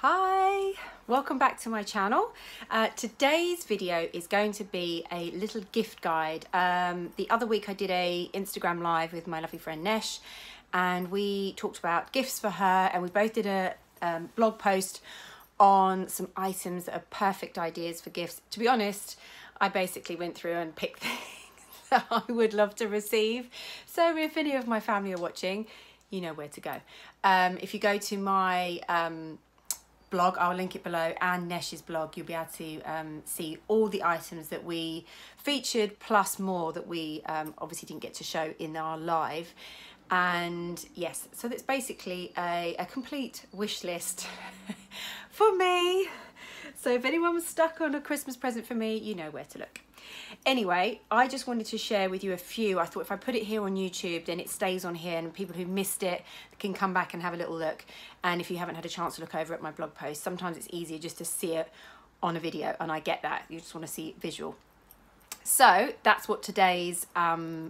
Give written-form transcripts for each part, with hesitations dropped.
Hi, welcome back to my channel. Today's video is going to be a little gift guide. The other week I did a Instagram live with my lovely friend Nesh and we talked about gifts for her, and we both did a blog post on some items that are perfect ideas for gifts. To be honest, I basically went through and picked things that I would love to receive. So if any of my family are watching, you know where to go. If you go to my blog, I'll link it below, and Nesh's blog, you'll be able to see all the items that we featured plus more that we obviously didn't get to show in our live. And yes, so that's basically a complete wish list for me. So if anyone was stuck on a Christmas present for me, you know where to look. Anyway, I just wanted to share with you a few. I thought if I put it here on YouTube, then it stays on here and people who missed it can come back and have a little look. And if you haven't had a chance to look over at my blog post, sometimes it's easier just to see it on a video, and I get that. You just want to see it visual. So that's what today's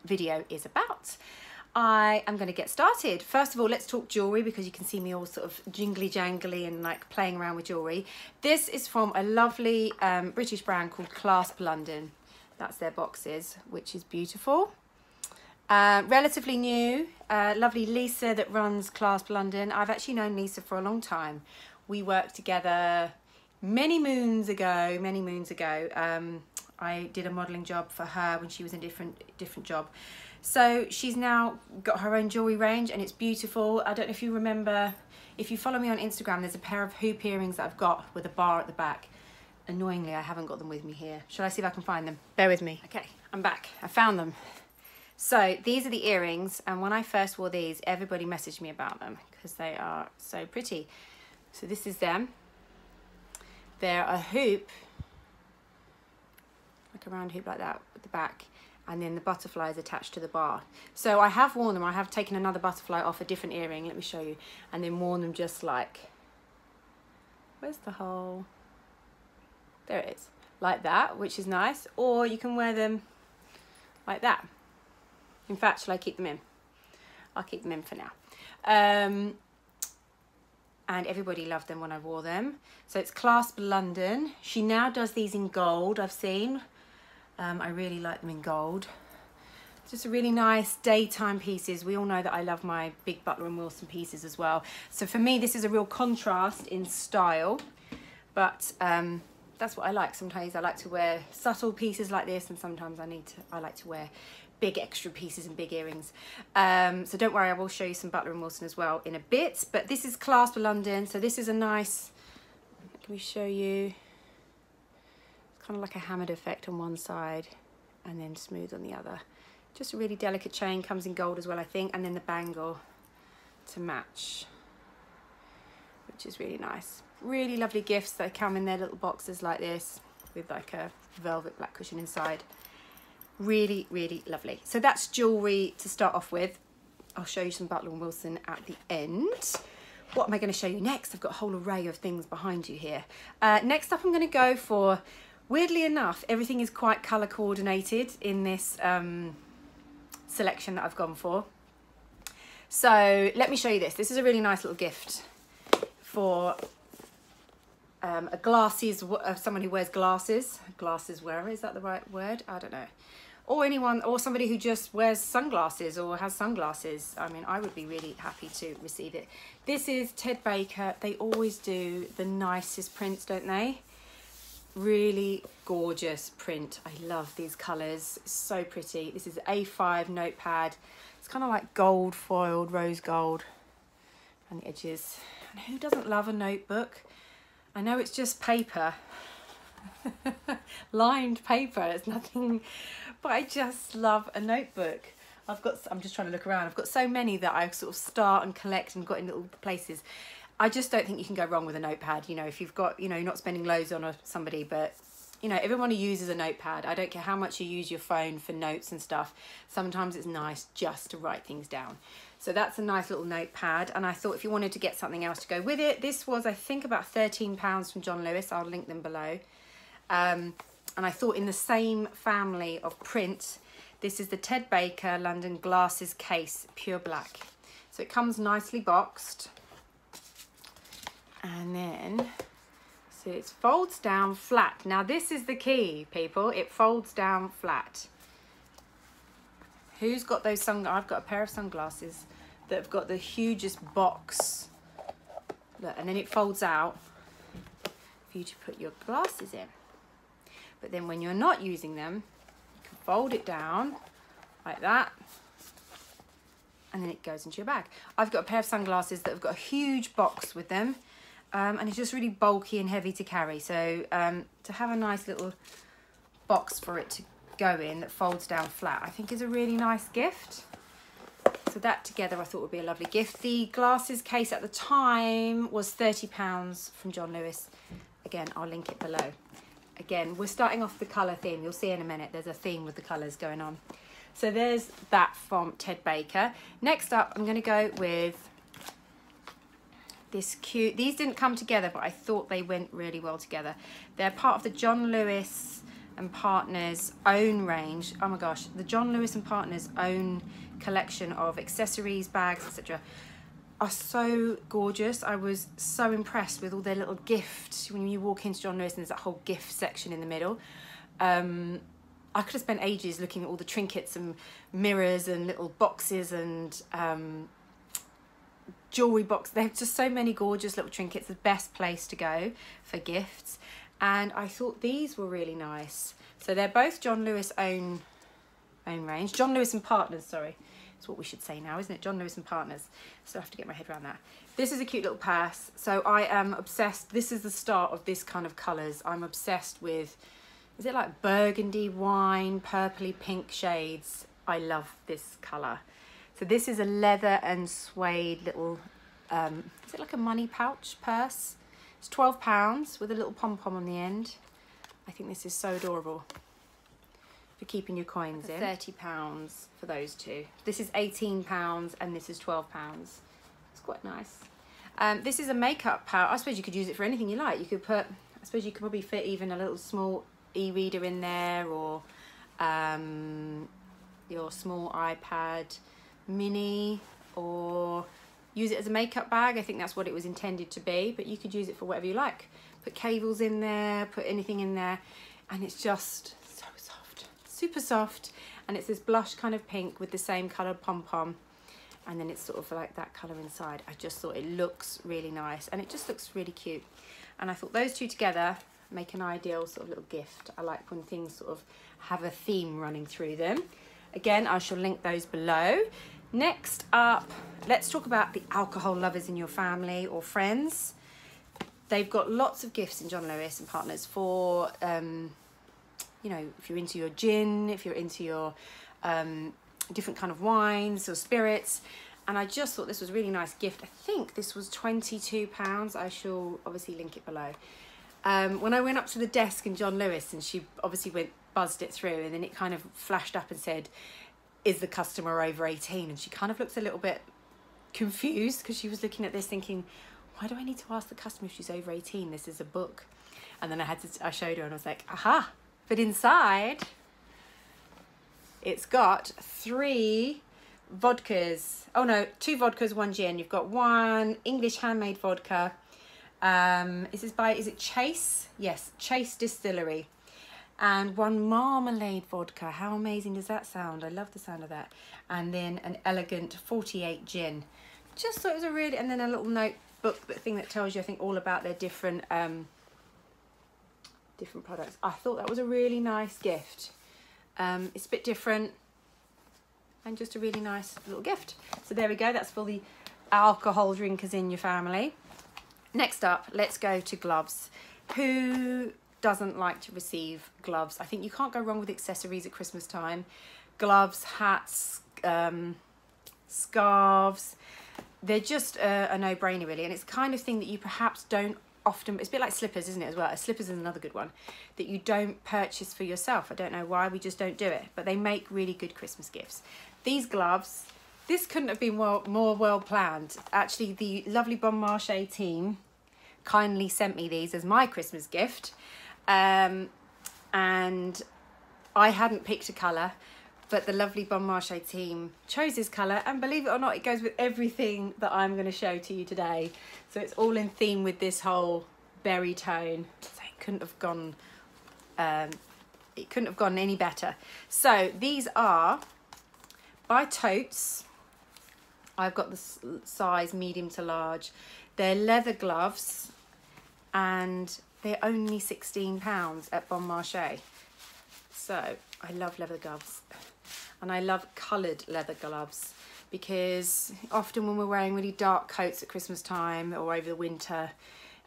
video is about. I am going to get started. First of all, let's talk jewellery, because you can see me all sort of jingly jangly and like playing around with jewellery. This is from a lovely British brand called Clasp London. That's their boxes, which is beautiful. Relatively new, lovely Lisa that runs Clasp London. I've actually known Lisa for a long time. We worked together many moons ago, I did a modelling job for her when she was in a different job. So she's now got her own jewellery range and it's beautiful. I don't know if you remember, if you follow me on Instagram, there's a pair of hoop earrings that I've got with a bar at the back. Annoyingly, I haven't got them with me here. Shall I see if I can find them? Bear with me. Okay, I'm back. I found them. So these are the earrings, and when I first wore these, everybody messaged me about them because they are so pretty. So this is them. They're a hoop, like a round hoop like that with the back, and then the butterfly is attached to the bar. So I have worn them. I have taken another butterfly off a different earring, let me show you, and then worn them just like, where's the hole? There it is, like that, which is nice. Or you can wear them like that. In fact, shall I keep them in? I'll keep them in for now. And everybody loved them when I wore them. So it's Clasp London. She now does these in gold, I've seen. I really like them in gold. Just a really nice daytime pieces. We all know that I love my big Butler Wilson pieces as well. So for me, this is a real contrast in style, but that's what I like. Sometimes I like to wear subtle pieces like this, and sometimes I like to wear big extra pieces and big earrings. So don't worry, I will show you some Butler & Wilson as well in a bit. But this is Clasp London. So this is a nice, let me show you, it's kind of like a hammered effect on one side and then smooth on the other. Just a really delicate chain, comes in gold as well, I think, and then the bangle to match, which is really nice. Really lovely gifts that come in their little boxes like this with like a velvet black cushion inside. Really, really lovely. So that's jewellery to start off with. I'll show you some Butler & Wilson at the end. What am I going to show you next? I've got a whole array of things behind you here. Next up I'm going to go for, weirdly enough, everything is quite colour coordinated in this selection that I've gone for. So let me show you this. This is a really nice little gift for a glasses, someone who wears glasses wearer, is that the right word? I don't know. Or anyone, or somebody who just wears sunglasses or has sunglasses. I mean, I would be really happy to receive it. This is Ted Baker. They always do the nicest prints, don't they? Really gorgeous print. I love these colours. It's so pretty. This is A5 notepad. It's kind of like gold foiled, rose gold around the edges. And who doesn't love a notebook? I know it's just paper, lined paper, it's nothing, but I just love a notebook. I'm just trying to look around. I've got so many that I sort of start and collect and got in little places. I just don't think you can go wrong with a notepad. You know, if you've got, you know, you're not spending loads on somebody, but you know, everyone who uses a notepad, I don't care how much you use your phone for notes and stuff, sometimes it's nice just to write things down. So that's a nice little notepad, and I thought if you wanted to get something else to go with it, this was, I think, about £13 from John Lewis. I'll link them below. And I thought in the same family of print, this is the Ted Baker London Glasses Case, pure black. So it comes nicely boxed. And then So it folds down flat. Now this is the key, people. It folds down flat. Who's got those I've got a pair of sunglasses that have got the hugest box. Look, and then it folds out for you to put your glasses in. But then when you're not using them, you can fold it down like that, and then it goes into your bag. I've got a pair of sunglasses that have got a huge box with them, and it's just really bulky and heavy to carry. So to have a nice little box for it to go in that folds down flat, I think is a really nice gift. So that together I thought would be a lovely gift. The glasses case at the time was £30 from John Lewis. Again, I'll link it below. Again, we're starting off the colour theme. You'll see in a minute there's a theme with the colours going on. So there's that from Ted Baker. Next up, I'm going to go with this cute... These didn't come together, but I thought they went really well together. They're part of the John Lewis and Partners own range. Oh my gosh, the John Lewis and Partners own collection of accessories, bags, etc. are so gorgeous. I was so impressed with all their little gifts. When you walk into John Lewis and there's that whole gift section in the middle. I could have spent ages looking at all the trinkets and mirrors and little boxes and jewellery box. They have just so many gorgeous little trinkets. The best place to go for gifts. And I thought these were really nice. So they're both John Lewis own range. John Lewis and Partners, sorry. That's what we should say now, isn't it? John Lewis and Partners. So I have to get my head around that. This is a cute little purse. So I am obsessed. This is the start of this kind of colours. I'm obsessed with, is it like burgundy wine, purpley pink shades? I love this colour. So this is a leather and suede little, is it like a money pouch purse? It's £12 with a little pom-pom on the end. I think this is so adorable for keeping your coins in. £30 for those two. This is £18 and this is £12. It's quite nice. This is a makeup pouch. I suppose you could use it for anything you like. You could put, I suppose you could probably fit even a little small e-reader in there, or your small iPad mini, or use it as a makeup bag. I think that's what it was intended to be, but you could use it for whatever you like. Put cables in there, put anything in there, and it's just so soft, super soft. And it's this blush kind of pink with the same coloured pom-pom, and then it's sort of like that colour inside. I just thought it looks really nice, and it just looks really cute. And I thought those two together make an ideal sort of little gift. I like when things sort of have a theme running through them. Again, I shall link those below. Next up, let's talk about the alcohol lovers in your family or friends. They've got lots of gifts in John Lewis and Partners for, you know, if you're into your gin, if you're into your different kind of wines or spirits. And I just thought this was a really nice gift. I think this was £22. I shall obviously link it below. When I went up to the desk in John Lewis, and she obviously buzzed it through, and then it kind of flashed up and said, is the customer over 18? And she kind of looked a little bit confused because she was looking at this thinking, why do I need to ask the customer if she's over 18? This is a book. And then I showed her and I was like, aha. But inside, it's got 3 vodkas. Oh no, 2 vodkas, 1 gin. You've got 1 English handmade vodka. Is it Chase? Yes, Chase Distillery. And 1 marmalade vodka. How amazing does that sound? I love the sound of that. And then an elegant 48 gin. Just thought it was a really, and then a little notebook thing that tells you, I think, all about their different different products. I thought that was a really nice gift. It's a bit different and just a really nice little gift. So there we go. That's for the alcohol drinkers in your family. Next up, let's go to gloves. Who doesn't like to receive gloves? I think you can't go wrong with accessories at Christmas time. Gloves, hats, scarves. They're just a no-brainer really, and it's the kind of thing that you perhaps don't often, it's a bit like slippers, isn't it, as well? Slippers is another good one that you don't purchase for yourself. I don't know why, we just don't do it, but they make really good Christmas gifts. These gloves, this couldn't have been more well planned. Actually, the lovely Bonmarche team kindly sent me these as my Christmas gift, and I hadn't picked a colour, but the lovely Bonmarche team chose this colour, and believe it or not, it goes with everything that I'm going to show to you today. So it's all in theme with this whole berry tone. So it couldn't have gone any better. So these are by Totes. I've got the size medium to large. They're leather gloves and they're only £16 at Bonmarche. So I love leather gloves and I love coloured leather gloves, because often when we're wearing really dark coats at Christmas time or over the winter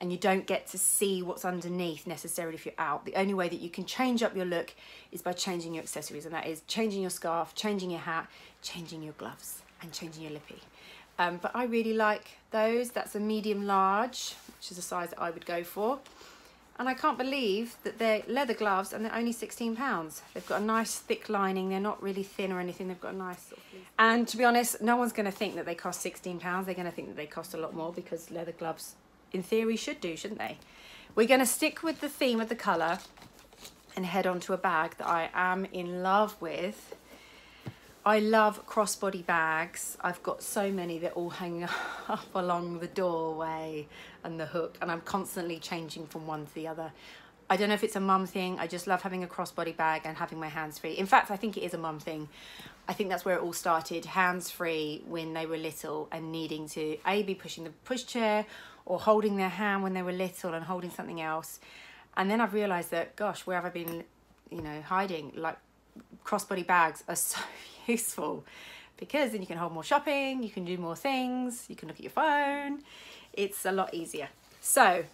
and you don't get to see what's underneath necessarily if you're out, the only way that you can change up your look is by changing your accessories, and that is changing your scarf, changing your hat, changing your gloves and changing your lippy. But I really like those. That's a medium large, which is a size that I would go for. And I can't believe that they're leather gloves and they're only £16. They've got a nice thick lining. They're not really thin or anything. They've got a nice sort of... And to be honest, no one's going to think that they cost £16. They're going to think that they cost a lot more, because leather gloves, in theory, should do, shouldn't they? We're going to stick with the theme of the colour and head on to a bag that I am in love with. I love crossbody bags. I've got so many that all hang up along the doorway and the hook, and I'm constantly changing from one to the other. I don't know if it's a mum thing. I just love having a crossbody bag and having my hands free. In fact, I think it is a mum thing. I think that's where it all started, hands free when they were little and needing to be pushing the pushchair or holding their hand when they were little and holding something else. And then I've realised that, gosh, where have I been, you know, hiding? Like, crossbody bags are so useful, because then you can hold more shopping, you can do more things, you can look at your phone. It's a lot easier. So,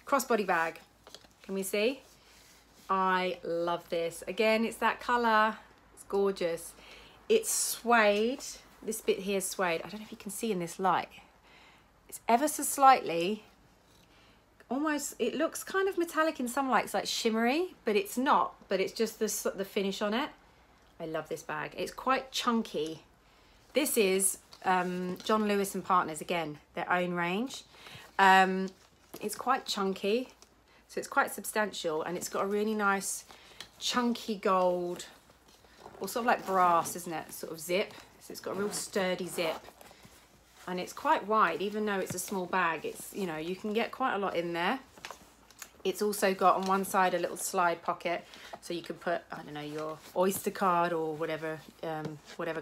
crossbody bag. Can we see? I love this. Again, it's that colour. It's gorgeous. It's suede. This bit here is suede. I don't know if you can see in this light. It's ever so slightly, almost, it looks kind of metallic in some lights, like shimmery, but it's not. But it's just the finish on it. I love this bag. It's quite chunky. This is John Lewis and Partners, again, their own range. It's quite chunky, so it's quite substantial, and it's got a really nice chunky gold, or sort of like brass, isn't it? Sort of zip. So it's got a real sturdy zip, and it's quite wide, even though it's a small bag. It's, you know, you can get quite a lot in there. It's also got on one side a little slide pocket, so you can put, I don't know, your Oyster card or whatever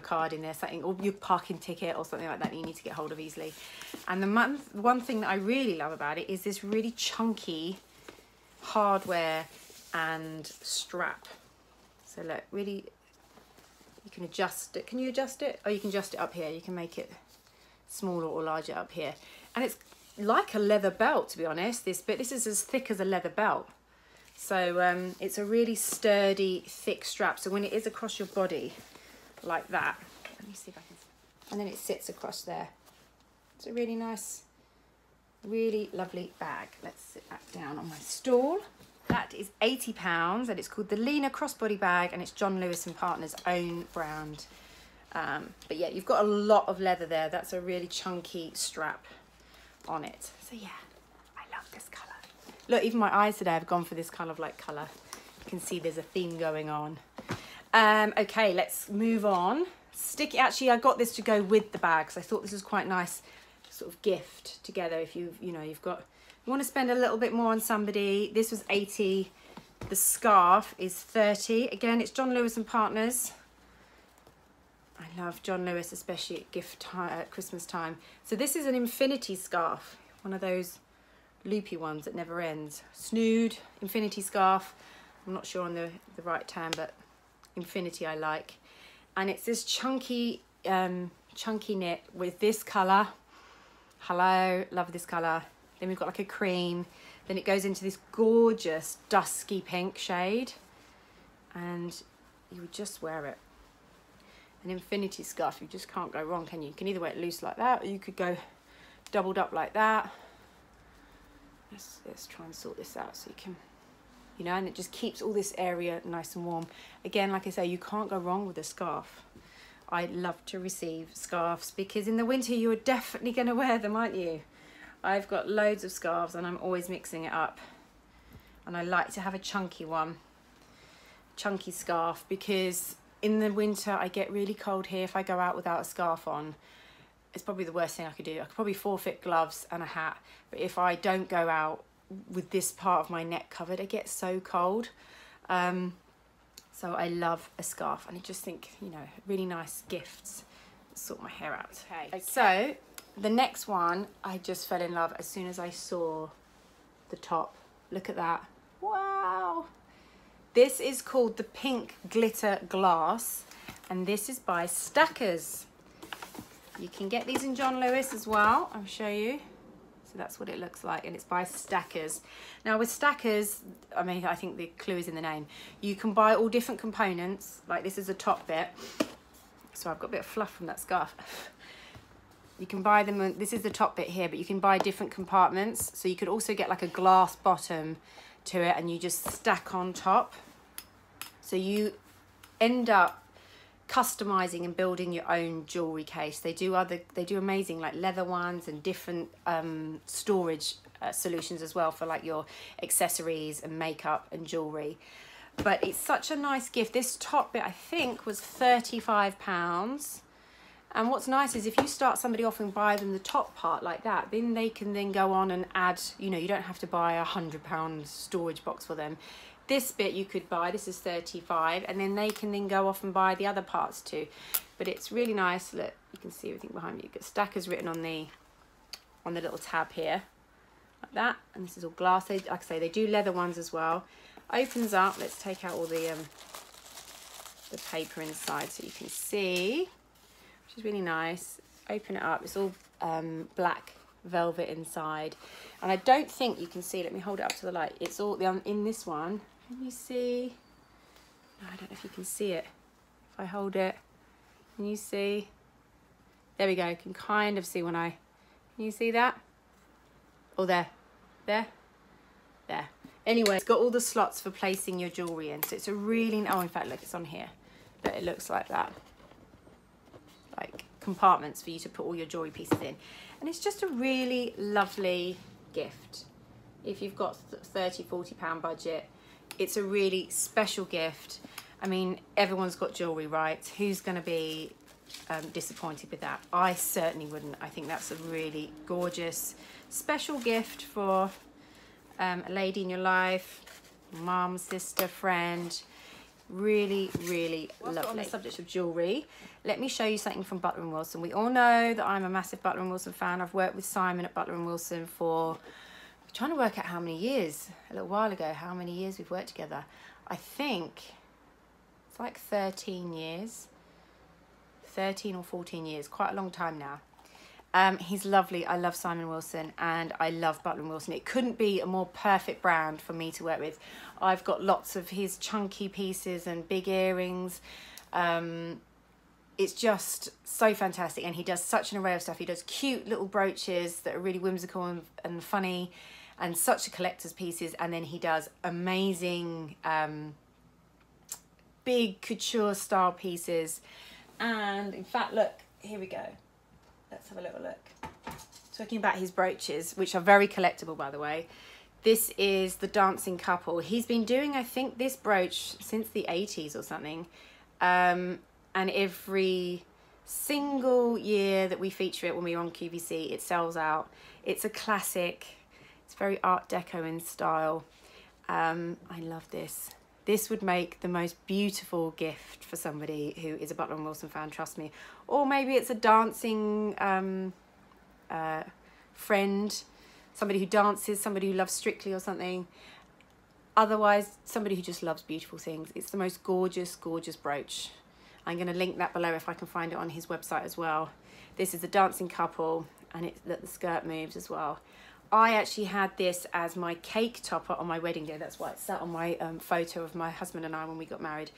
card in there, something, or your parking ticket or something like that you need to get hold of easily. And the one thing that I really love about it is this really chunky hardware and strap. So look, really, you can adjust it. Can you adjust it? Oh, you can adjust it up here. You can make it smaller or larger up here. And it's like a leather belt, to be honest, this is as thick as a leather belt. So it's a really sturdy, thick strap. So when it is across your body like that, let me see if I can, and then it sits across there. It's a really nice, really lovely bag. Let's sit that down on my stool. That is £80, and it's called the Lena crossbody bag, and it's John Lewis and Partners' own brand. But yeah, you've got a lot of leather there. That's a really chunky strap on it. So yeah, I love this colour. Look, even my eyes today have gone for this kind of like colour. You can see there's a theme going on. Okay, let's move on. Actually, I got this to go with the bag, because I thought this was quite nice sort of gift together. If you want to spend a little bit more on somebody. This was 80. The scarf is 30. Again, it's John Lewis and Partners. I love John Lewis, especially at gift time, at Christmas time. So this is an infinity scarf, one of those loopy ones that never ends. Snood, infinity scarf. I'm not sure on the right term, but infinity I like. And it's this chunky knit with this colour. Hello, love this colour. Then we've got like a cream. Then it goes into this gorgeous dusky pink shade. And you would just wear it. An infinity scarf, you just can't go wrong, can you? You can either wear it loose like that, or you could go doubled up like that. Let's try and sort this out so you can, you know, and it just keeps all this area nice and warm. Again, like I say, you can't go wrong with a scarf. I love to receive scarves, because in the winter you are definitely going to wear them, aren't you? I've got loads of scarves and I'm always mixing it up. And I like to have a chunky one, chunky scarf, because in the winter I get really cold here. If I go out without a scarf on, it's probably the worst thing I could do. I could probably forfeit gloves and a hat, but if I don't go out with this part of my neck covered. I get so cold. So I love a scarf, and I just think, you know, really nice gifts. Sort my hair out. Okay. So the next one, I just fell in love as soon as I saw the top. Look at that. Wow. This is called the Pink Glitter Glass, and this is by Stackers. You can get these in John Lewis as well. I'll show you. So that's what it looks like, and it's by Stackers. Now with Stackers, I mean, I think the clue is in the name. You can buy all different components, like this is the top bit. So I've got a bit of fluff from that scarf. You can buy them, this is the top bit here, but you can buy different compartments. So you could also get like a glass bottom to it, and you just stack on top. So you end up customizing and building your own jewelry case. They do amazing like leather ones and different storage solutions as well for like your accessories and makeup and jewelry. But it's such a nice gift. This top bit I think was £35. And what's nice is if you start somebody off and buy them the top part like that, then they can then go on and add, you know, you don't have to buy a £100 storage box for them. This bit you could buy, this is 35, and then they can then go off and buy the other parts too. But it's really nice. Look, you can see everything behind me. You've got Stackers written on the little tab here, like that. And this is all glass. They, like I say, they do leather ones as well. Opens up. Let's take out all the paper inside so you can see, which is really nice. Open it up. It's all black velvet inside, and I don't think you can see. Let me hold it up to the light. It's all in this one. Can you see? No, I don't know if you can see it. If I hold it, can you see? There we go. You can kind of see when I. Can you see that? Oh, there. Anyway, it's got all the slots for placing your jewelry in. So it's a really. Oh, in fact, look, it's on here. But it looks like that. Like compartments for you to put all your jewelry pieces in, and it's just a really lovely gift. If you've got £30–40 budget, it's a really special gift. I mean, everyone's got jewelry, right? Who's going to be disappointed with that? I certainly wouldn't. I think that's a really gorgeous, special gift for a lady in your life, mum, sister, friend. Really, really lovely. On the subject of jewelry, let me show you something from Butler & Wilson. We all know that I'm a massive Butler & Wilson fan. I've worked with Simon at Butler & Wilson for, I'm trying to work out how many years, a little while ago, how many years we've worked together. I think it's like 13 years, 13 or 14 years, quite a long time now. He's lovely. I love Simon Wilson, and I love Butler & Wilson. It couldn't be a more perfect brand for me to work with. I've got lots of his chunky pieces and big earrings. It's just so fantastic, and he does such an array of stuff. He does cute little brooches that are really whimsical and funny, and such a collector's pieces. And then he does amazing big couture style pieces. And in fact, look, here we go. Let's have a little look. Talking about his brooches, which are very collectible, by the way. This is the Dancing Couple. He's been doing, I think, this brooch since the 80s or something. And every single year that we feature it when we're on QVC, it sells out. It's a classic. It's very Art Deco in style. I love this. This would make the most beautiful gift for somebody who is a Butler & Wilson fan, trust me. Or maybe it's a dancing friend, somebody who dances, somebody who loves Strictly or something. Otherwise, somebody who just loves beautiful things. It's the most gorgeous, gorgeous brooch. I'm going to link that below if I can find it on his website as well. This is the Dancing Couple, and the skirt moves as well. I actually had this as my cake topper on my wedding day. That's why it sat on my photo of my husband and I when we got married.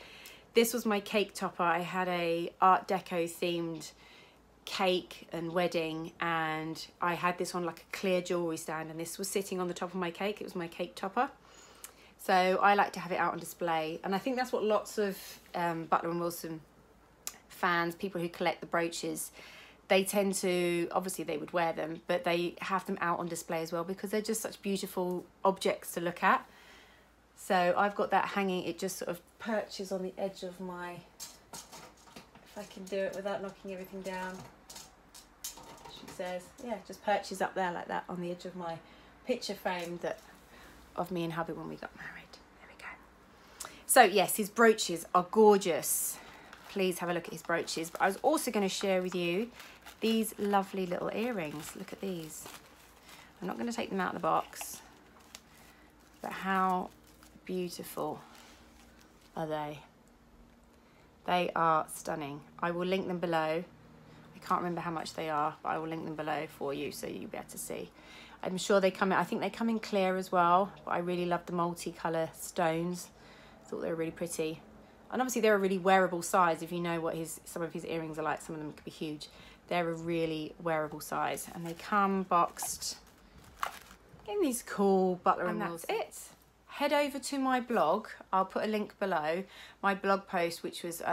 This was my cake topper. I had a Art Deco themed cake and wedding, and I had this on like a clear jewelry stand, and this was sitting on the top of my cake. It was my cake topper. So I like to have it out on display, and I think that's what lots of Butler & Wilson fans, people who collect the brooches, they tend to, obviously they would wear them, but they have them out on display as well because they're just such beautiful objects to look at. So I've got that hanging. It just sort of perches on the edge of my, if I can do it without knocking everything down, she says, yeah, just perches up there like that on the edge of my picture frame that of me and hubby when we got married. There we go. So yes, his brooches are gorgeous. Please have a look at his brooches. But I was also going to share with you these lovely little earrings. Look at these. I'm not going to take them out of the box, but how beautiful are they? They are stunning. I will link them below. I can't remember how much they are, but I will link them below for you so you'll be able to see. I'm sure they come in, I think they come in clear as well, but I really love the multicolour stones. I thought they were really pretty. And obviously they're a really wearable size. If you know what some of his earrings are like, some of them could be huge. They're a really wearable size. And they come boxed in these cool Butler and Wilson. And that's it. Head over to my blog. I'll put a link below. My blog post, which was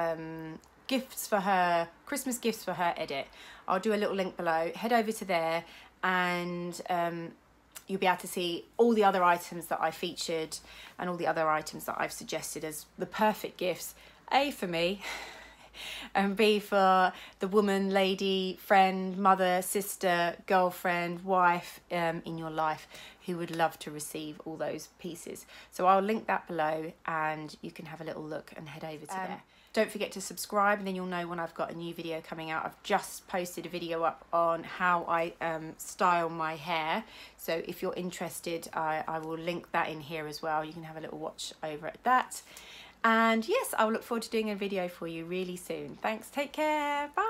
gifts for her, Christmas gifts for her edit. I'll do a little link below. Head over to there and you'll be able to see all the other items that I featured and all the other items that I've suggested as the perfect gifts. A, for me, and B, for the woman, lady, friend, mother, sister, girlfriend, wife in your life who would love to receive all those pieces. So I'll link that below and you can have a little look and head over to there. Don't forget to subscribe and then you'll know when I've got a new video coming out. I've just posted a video up on how I style my hair. So if you're interested, I will link that in here as well. You can have a little watch over at that. And yes, I'll look forward to doing a video for you really soon. Thanks, take care, bye.